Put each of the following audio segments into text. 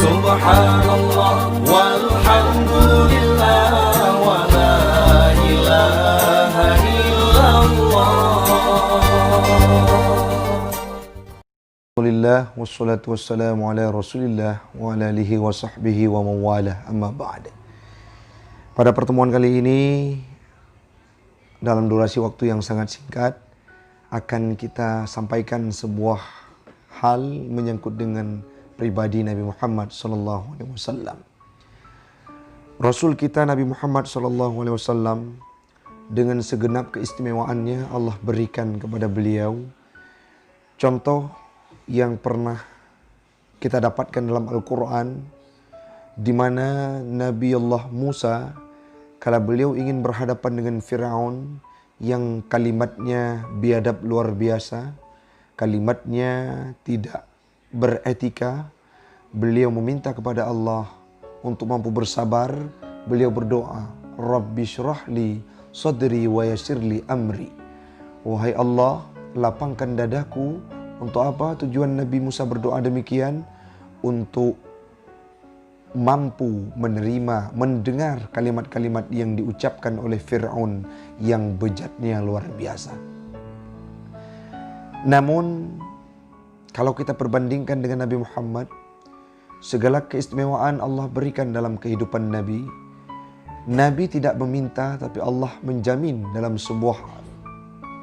Subhanallah walhamdulillah wa la ilaha illallah. Alhamdulillah wassalatu wassalamu ala Rasulillah wa ala alihi wa sahbihi wa mawalah, amma ba'd. Pada pertemuan kali ini, dalam durasi waktu yang sangat singkat, akan kita sampaikan sebuah hal menyangkut dengan pribadi Nabi Muhammad SAW. Rasul kita Nabi Muhammad SAW, dengan segenap keistimewaannya Allah berikan kepada beliau contoh yang pernah kita dapatkan dalam Al-Quran, di mana Nabi Allah Musa, kala beliau ingin berhadapan dengan Firaun yang kalimatnya biadab luar biasa, kalimatnya tidak beretika, beliau meminta kepada Allah untuk mampu bersabar. Beliau berdoa, Rabbi syrahli sadri wa yassirli amri. Wahai Allah, lapangkan dadaku. Untuk apa tujuan Nabi Musa berdoa demikian? Untuk mampu menerima, mendengar kalimat-kalimat yang diucapkan oleh Fir'aun yang bejatnya luar biasa. Namun, kalau kita perbandingkan dengan Nabi Muhammad, segala keistimewaan Allah berikan dalam kehidupan Nabi. Nabi tidak meminta, tapi Allah menjamin dalam sebuah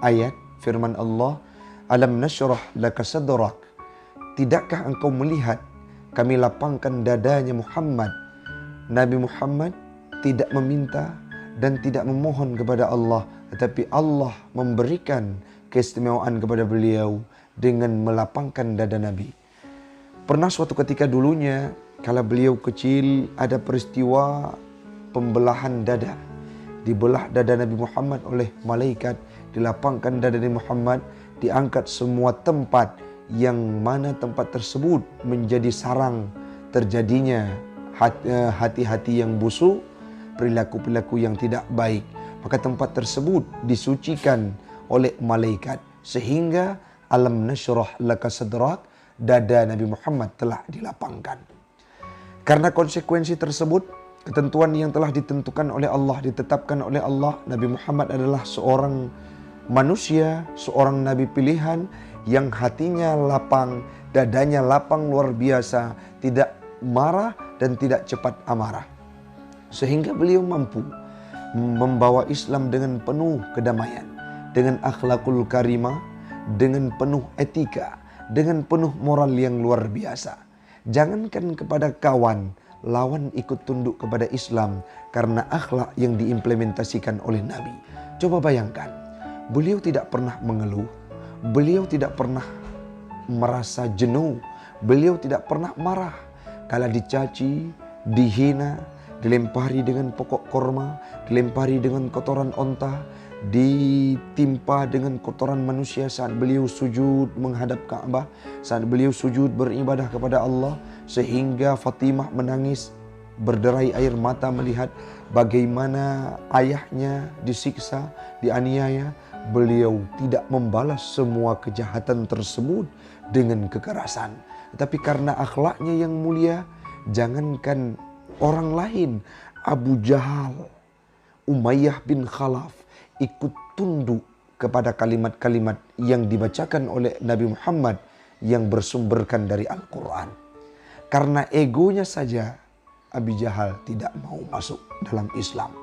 ayat firman Allah, Alam nasyrah laka sadrak. Tidakkah engkau melihat kami lapangkan dadanya Muhammad? Nabi Muhammad tidak meminta dan tidak memohon kepada Allah, tetapi Allah memberikan keistimewaan kepada beliau dengan melapangkan dada Nabi. Pernah suatu ketika dulunya, kala beliau kecil, ada peristiwa pembelahan dada. Dibelah dada Nabi Muhammad oleh malaikat, dilapangkan dada Nabi Muhammad, diangkat semua tempat yang mana tempat tersebut menjadi sarang terjadinya hati-hati yang busuk, perilaku-perilaku yang tidak baik. Maka tempat tersebut disucikan oleh malaikat, sehingga alam nasyrah laka sadrak, dada Nabi Muhammad telah dilapangkan. Karena konsekuensi tersebut, ketentuan yang telah ditentukan oleh Allah, ditetapkan oleh Allah, Nabi Muhammad adalah seorang manusia, seorang nabi pilihan yang hatinya lapang, dadanya lapang luar biasa, tidak marah dan tidak cepat amarah. Sehingga beliau mampu membawa Islam dengan penuh kedamaian, dengan akhlakul karimah, dengan penuh etika, dengan penuh moral yang luar biasa. Jangankan kepada kawan, lawan ikut tunduk kepada Islam karena akhlak yang diimplementasikan oleh Nabi. Coba bayangkan, beliau tidak pernah mengeluh, beliau tidak pernah merasa jenuh, beliau tidak pernah marah. Kala dicaci, dihina, dilempari dengan pokok korma, dilempari dengan kotoran onta, ditimpa dengan kotoran manusia saat beliau sujud menghadap Ka'bah, saat beliau sujud beribadah kepada Allah, sehingga Fatimah menangis berderai air mata melihat bagaimana ayahnya disiksa, dianiaya. Beliau tidak membalas semua kejahatan tersebut dengan kekerasan, tetapi karena akhlaknya yang mulia, jangankan orang lain, Abu Jahal, Umayyah bin Khalaf ikut tunduk kepada kalimat-kalimat yang dibacakan oleh Nabi Muhammad yang bersumberkan dari Al-Quran. Karena egonya saja, Abu Jahal tidak mau masuk dalam Islam.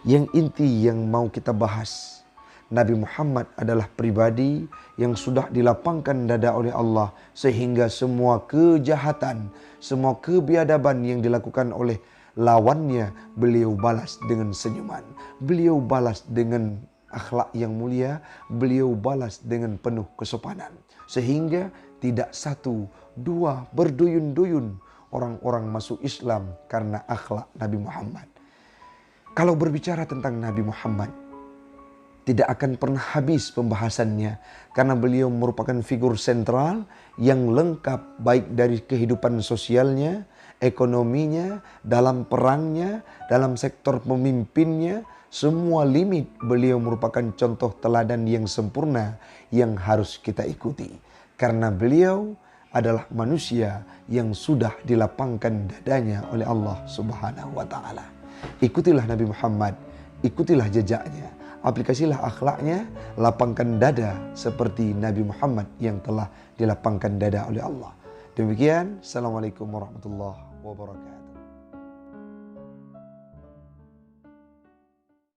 Yang inti yang mau kita bahas, Nabi Muhammad adalah pribadi yang sudah dilapangkan dada oleh Allah, sehingga semua kejahatan, semua kebiadaban yang dilakukan oleh lawannya, beliau balas dengan senyuman, beliau balas dengan akhlak yang mulia, beliau balas dengan penuh kesopanan. Sehingga tidak satu, dua, berduyun-duyun orang-orang masuk Islam karena akhlak Nabi Muhammad. Kalau berbicara tentang Nabi Muhammad, tidak akan pernah habis pembahasannya, karena beliau merupakan figur sentral yang lengkap baik dari kehidupan sosialnya, ekonominya, dalam perangnya, dalam sektor pemimpinnya, semua limit beliau merupakan contoh teladan yang sempurna yang harus kita ikuti. Karena beliau adalah manusia yang sudah dilapangkan dadanya oleh Allah Subhanahu wa taala. Ikutilah Nabi Muhammad, ikutilah jejaknya, aplikasilah akhlaknya, lapangkan dada seperti Nabi Muhammad yang telah dilapangkan dada oleh Allah. Demikian, Assalamualaikum warahmatullahi wabarakatuh.